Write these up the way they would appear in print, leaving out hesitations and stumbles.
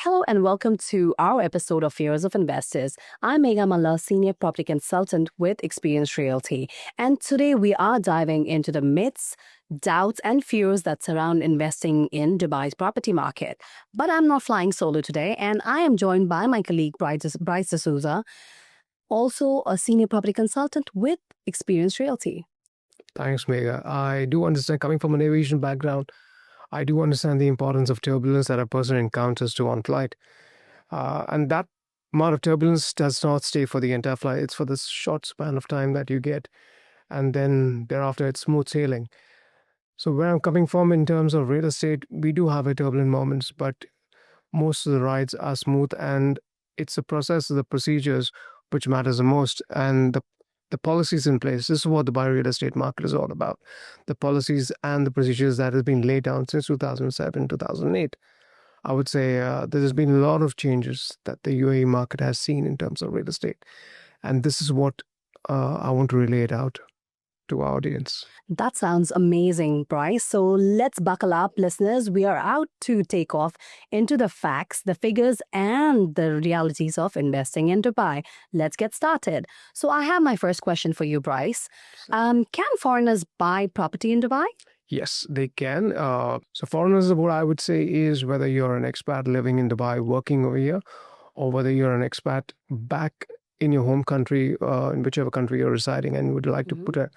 Hello and welcome to our episode of Fears of Investors. I'm Megha Malla, Senior Property Consultant with Experience Realty. And today we are diving into the myths, doubts, and fears that surround investing in Dubai's property market. But I'm not flying solo today, and I am joined by my colleague Bryce D'Souza, also a Senior Property Consultant with Experience Realty. Thanks, Megha. I do understand, coming from an aviation background, I do understand the importance of turbulence that a person encounters to on flight. And that amount of turbulence does not stay for the entire flight. It's for the short span of time that you get. And then thereafter, it's smooth sailing. So where I'm coming from in terms of real estate, we do have a turbulent moments, but most of the rides are smooth, and it's the process, the procedures which matters the most, and the policies in place. This is what the buy real estate market is all about. The policies and the procedures that have been laid down since 2007, 2008. I would say there's been a lot of changes that the UAE market has seen in terms of real estate. And this is what I want to relay it out to our audience. That sounds amazing, Bryce. So let's buckle up, listeners. We are out to take off into the facts, the figures, and the realities of investing in Dubai. Let's get started. So I have my first question for you, Bryce. Can foreigners buy property in Dubai? Yes, they can. So foreigners, what I would say is whether you're an expat living in Dubai, working over here, or whether you're an expat back in your home country, in whichever country you're residing, and would like to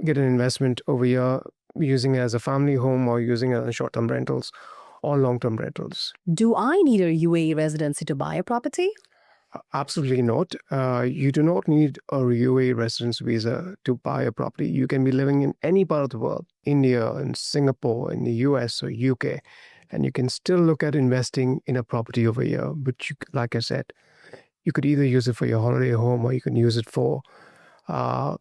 get an investment over here, using it as a family home or using it as short-term rentals or long-term rentals. Do I need a UAE residency to buy a property? Absolutely not. You do not need a UAE residence visa to buy a property. You can be living in any part of the world, India, in Singapore, in the US or UK, and you can still look at investing in a property over here. But like I said, you could either use it for your holiday home, or you can use it for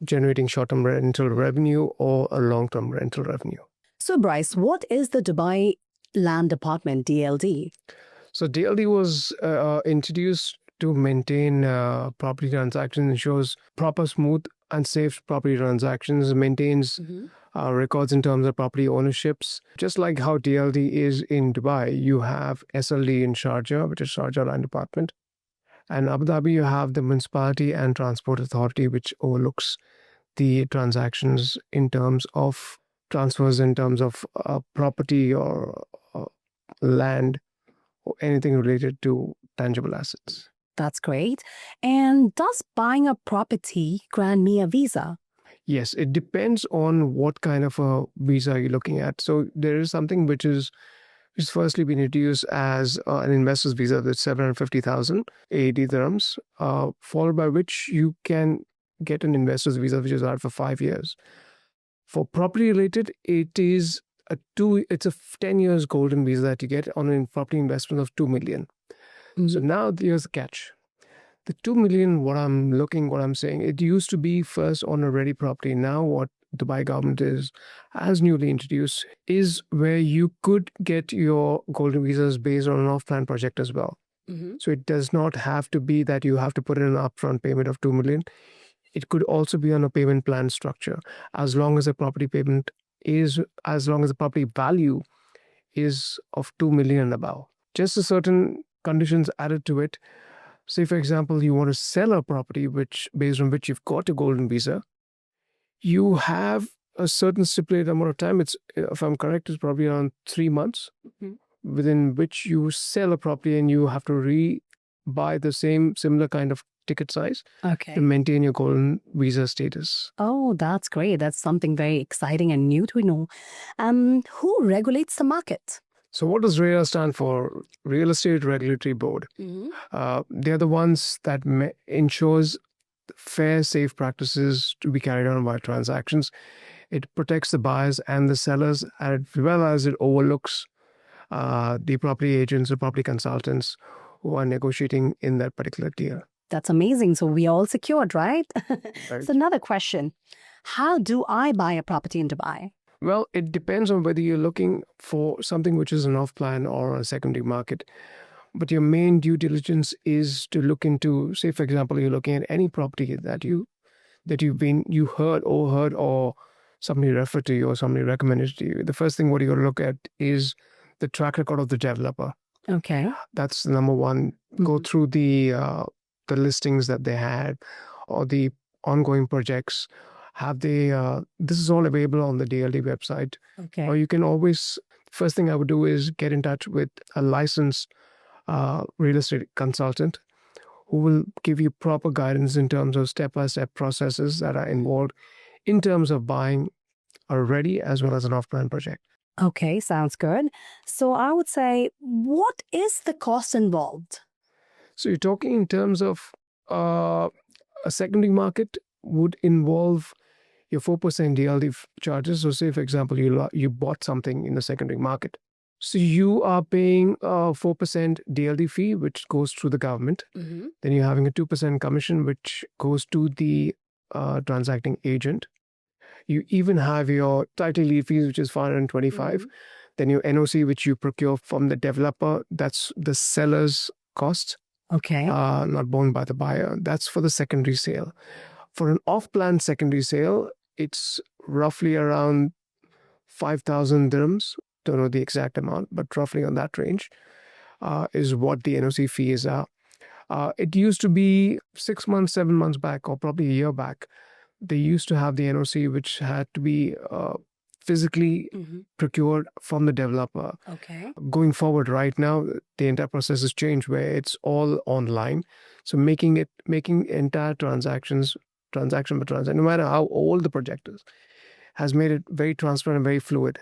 generating short-term rental revenue or a long-term rental revenue. So, Bryce, what is the Dubai Land Department, DLD? So DLD was introduced to maintain property transactions, ensures proper, smooth, and safe property transactions, maintains records in terms of property ownerships. Just like how DLD is in Dubai, you have SLD in Sharjah, which is Sharjah Land Department. And Abu Dhabi, you have the Municipality and Transport Authority, which overlooks the transactions in terms of transfers, in terms of property or land or anything related to tangible assets. That's great. And does buying a property grant me a visa? Yes, it depends on what kind of a visa you're looking at. So there is something which is firstly been introduced as an investor's visa with 750,000 AED dirhams, followed by which you can get an investor's visa which is valid for 5 years. For property related, it's a 10 years golden visa that you get on a property investment of 2 million. So now here's the catch. The 2 million, what I'm saying, it used to be first on a ready property. Now what Dubai government has newly introduced is where you could get your golden visas based on an off-plan project as well. So it does not have to be that you have to put in an upfront payment of 2 million. It could also be on a payment plan structure, as long as the property value is of 2 million and above. Just a certain conditions added to it. Say, for example, you want to sell a property based on which you've got a golden visa. You have a certain stipulated amount of time. It's, if I'm correct, it's probably around 3 months within which you sell a property, and you have to buy the similar kind of ticket size to maintain your golden visa status. Oh, that's great. That's something very exciting and new to know. Who regulates the market? So what does RERA stand for? Real Estate Regulatory Board. They're the ones that ensures fair, safe practices to be carried on by transactions. It protects the buyers and the sellers, as well as it overlooks the property agents or property consultants who are negotiating in that particular deal. That's amazing. So we are all secured, right? Right. So another question. How do I buy a property in Dubai? Well, it depends on whether you're looking for something which is an off-plan or a secondary market. But your main due diligence is to look into, say, for example, you're looking at any property that you heard, or somebody referred to you or somebody recommended to you. The first thing what you got to look at is the track record of the developer. Okay. That's number one. Go through the listings that they had or the ongoing projects. Have they? This is all available on the DLD website. Okay. Or you can always. First thing I would do is get in touch with a licensed real estate consultant who will give you proper guidance in terms of step-by-step processes that are involved in terms of buying a ready as well as an off-plan project. Okay, sounds good. So I would say, what is the cost involved? So you're talking in terms of uh, a secondary market would involve your 4% DLD charges. So say, for example, you bought something in the secondary market. So you are paying a 4% DLD fee, which goes through the government. Then you're having a 2% commission, which goes to the transacting agent. You even have your title lead fees, which is 525. Then your NOC, which you procure from the developer, that's the seller's cost, Okay. not borne by the buyer. That's for the secondary sale. For an off-plan secondary sale, it's roughly around 5,000 dirhams. Don't know the exact amount, but roughly on that range is what the NOC fees are. It used to be 6 months, 7 months back, or probably a year back. They used to have the NOC, which had to be physically procured from the developer. Okay. Going forward, right now, the entire process has changed where it's all online. So making entire transactions, transaction by transaction, no matter how old the project is, has made it very transparent and very fluid.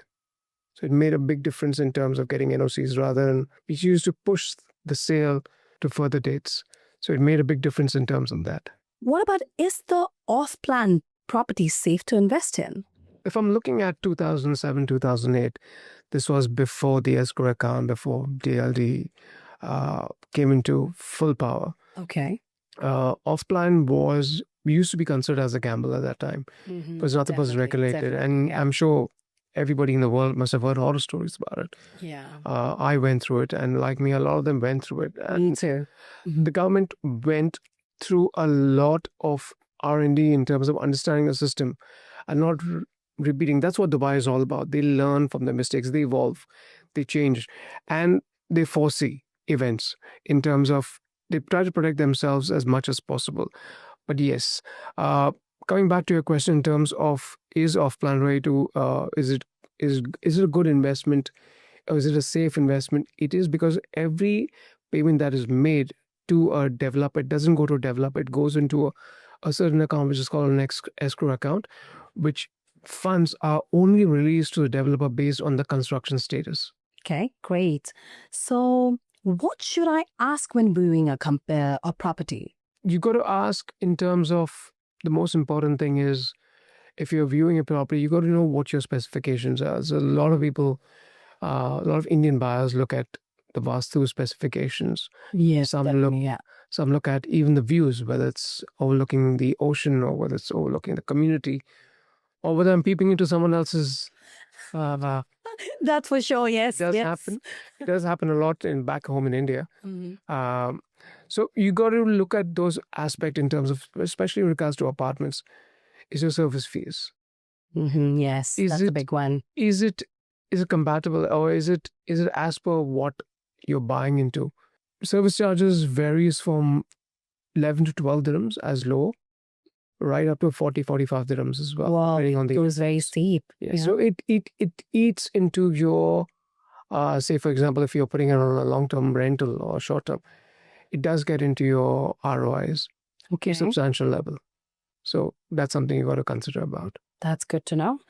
So it made a big difference in terms of getting NOCs rather than it used to push the sale to further dates. So it made a big difference in terms of that. What about, is the off-plan property safe to invest in? If I'm looking at 2007, 2008, this was before the escrow account, before DLD came into full power. Okay. Off-plan used to be considered as a gamble at that time. It was not supposed to be regulated. And I'm sure everybody in the world must have heard horror stories about it. Yeah. I went through it, and like me, a lot of them went through it. Me And too. the government went through a lot of R&D in terms of understanding the system and not repeating. That's what Dubai is all about. They learn from their mistakes, they evolve, they change, and they foresee events in terms of they try to protect themselves as much as possible. But yes, coming back to your question in terms of is off-plan ready to is it a good investment or is it a safe investment? It is, because every payment that is made to a developer, it doesn't go to a developer, it goes into a certain account which is called an escrow account, which funds are only released to the developer based on the construction status. Okay, great. So what should I ask when viewing a property? You got to ask in terms of the most important thing is if you're viewing a property, you got to know what your specifications are. So a lot of people, a lot of Indian buyers look at the Vastu specifications. Yes, Some definitely, yeah. some look at even the views, whether it's overlooking the ocean or whether it's overlooking the community, or whether I'm peeping into someone else's. That's for sure, yes. Does yes. happen. It does happen a lot in back home in India. So you got to look at those aspects in terms of, especially in regards to apartments, is your service fees. Yes, that's a big one. Is it compatible, or is it as per what you're buying into? Service charges varies from 11 to 12 dirhams as low, right up to 40-45 dirhams as well. Wow, depending on it was very steep. Yeah. So it eats into your say, for example, if you're putting it on a long-term rental or short-term, it does get into your ROIs Okay. substantial level. So that's something you got to consider about. That's good to know.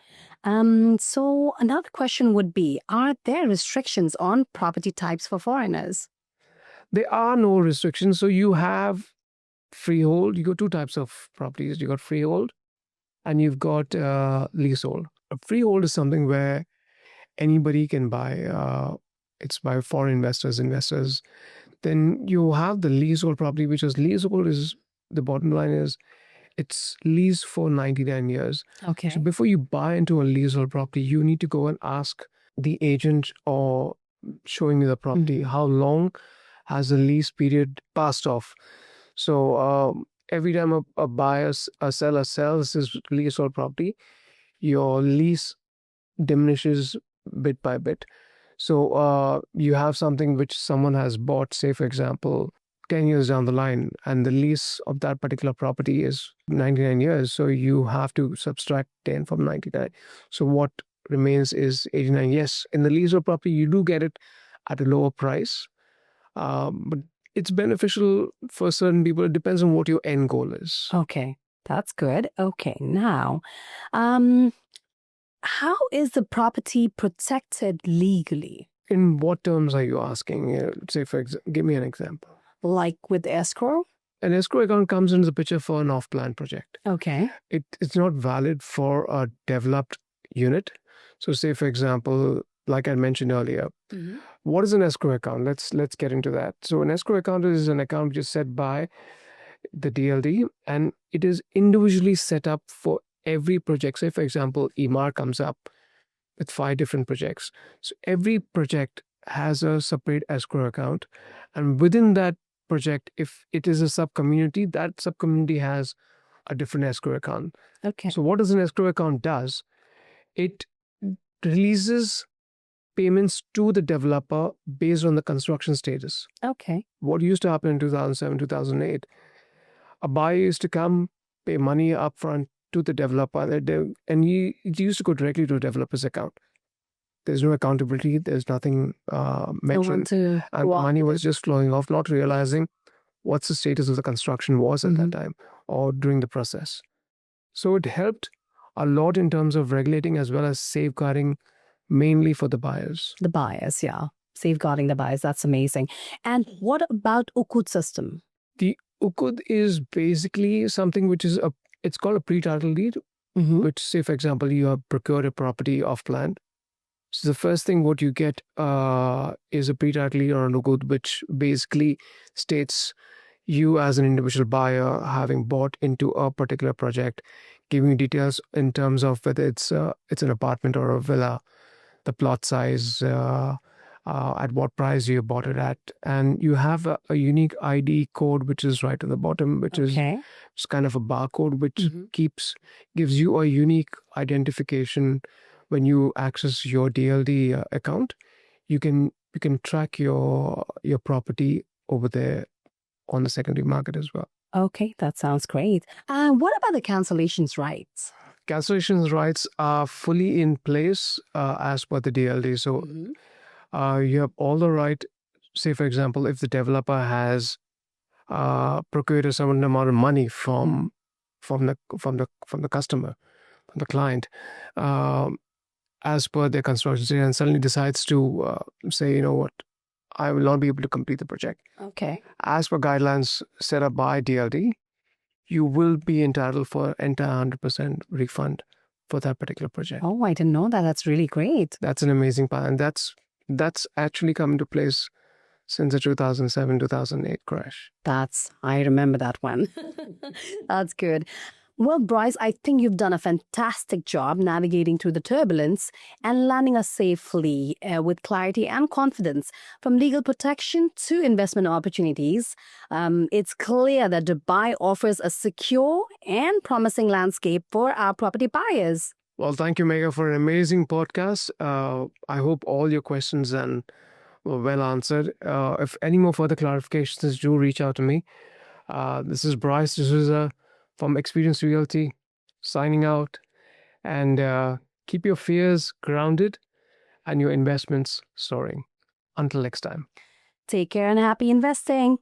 So another question would be, are there restrictions on property types for foreigners? There are no restrictions. So you have freehold. You got two types of properties. You got freehold and you've got leasehold. A freehold is something where anybody can buy. It's by foreign investors. Then you have the leasehold property, which is leasehold is the bottom line is it's leased for 99 years. Okay. So before you buy into a leasehold property, you need to go and ask the agent or showing you the property, how long has the lease period passed off. So every time a buyer, a seller sells his leasehold property, your lease diminishes bit by bit. So you have something which someone has bought, say, for example, 10 years down the line, and the lease of that particular property is 99 years. So you have to subtract 10 from 99. So what remains is 89. Yes, in the lease of property, you do get it at a lower price, but it's beneficial for certain people. It depends on what your end goal is. Okay, that's good. Okay, now, um, how is the property protected legally? In what terms are you asking? Say, give me an example. Like with escrow? An escrow account comes into the picture for an off-plan project. Okay. It's not valid for a developed unit. So, say, for example, like I mentioned earlier, what is an escrow account? Let's get into that. So, an escrow account is an account which is set by the DLD, and it is individually set up for every project. Say, for example, EMAR comes up with 5 different projects. So every project has a separate escrow account. And within that project, if it is a sub-community, that sub-community has a different escrow account. Okay. So what does an escrow account does? It releases payments to the developer based on the construction status. Okay. What used to happen in 2007, 2008, a buyer used to come, pay money upfront to the developer, and he used to go directly to a developer's account. There's no accountability. There's nothing mentioned. And money was just flowing off, not realizing what's the status of the construction was at that time or during the process. So it helped a lot in terms of regulating as well as safeguarding, mainly for the buyers. The buyers, yeah. Safeguarding the buyers. That's amazing. And what about Ukud system? The Ukud is basically something which is it's called a pre-title deed, which, say, for example, you have procured a property off plan. So the first thing what you get is a pre-title deed or an Ukud, which basically states you as an individual buyer having bought into a particular project, giving you details in terms of whether it's an apartment or a villa, the plot size, at what price you bought it at, and you have a unique ID code which is right at the bottom, which is it's kind of a barcode which gives you a unique identification. When you access your DLD account, you can track your property over there on the secondary market as well. Okay, that sounds great. And what about the cancellations rights? Cancellations rights are fully in place as per the DLD. So you have all the right. Say, for example, if the developer has procured a certain amount of money from the customer, from the client, as per their construction stage, and suddenly decides to say, you know what, I will not be able to complete the project. Okay. As per guidelines set up by DLD, you will be entitled for entire 100% refund for that particular project. Oh, I didn't know that. That's really great. That's an amazing part, and that's actually come into place since the 2007-2008 crash. I remember that one. That's good. Well, Bryce, I think you've done a fantastic job navigating through the turbulence and landing us safely with clarity and confidence. From legal protection to investment opportunities, it's clear that Dubai offers a secure and promising landscape for our property buyers. Well, thank you, Megha, for an amazing podcast. I hope all your questions were well answered. If any more further clarifications, do reach out to me. This is Bryce D'Souza from Experience Realty, signing out. And keep your fears grounded and your investments soaring. Until next time. Take care and happy investing.